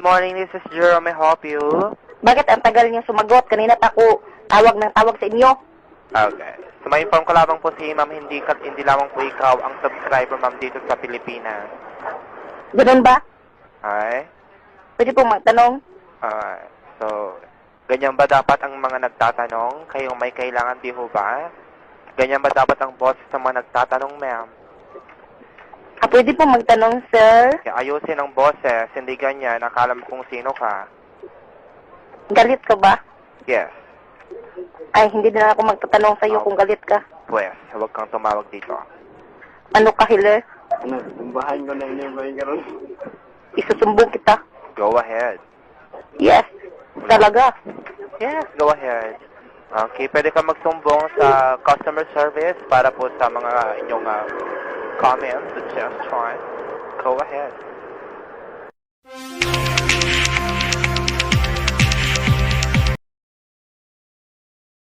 Good morning, this is Jerome. May I help you? Bakit ang tagal niyo sumagot? Kanina ako tawag ng tawag sa inyo. Okay. So, may inform ko lamang po si ma'am, hindi lamang po ikaw ang subscriber, ma'am, dito sa Pilipinas. Ganun ba? Okay? Pwede pong magtanong? Alright. So, ganyan ba dapat ang mga nagtatanong? Kayong may kailangan, di ho ba? Ganyan ba dapat ang boses sa mga nagtatanong, ma'am? Pwede pong magtanong, sir? Kaya ayusin ang boses, hindi ganyan. Akala mo kung sino ka. Galit ka ba? Yes. Ay, hindi na ako magtatanong sa iyo kung galit ka. Pues, huwag kang tumawag dito. Ano ka, Hiller? Ano, tumbahan ko na inimbahin ka ron. Isusumbong kita. Go ahead. Yes, talaga. Yes, go ahead. Okay, pwede ka magsumbong sa customer service para po sa mga inyong comments, suggestions. Go ahead.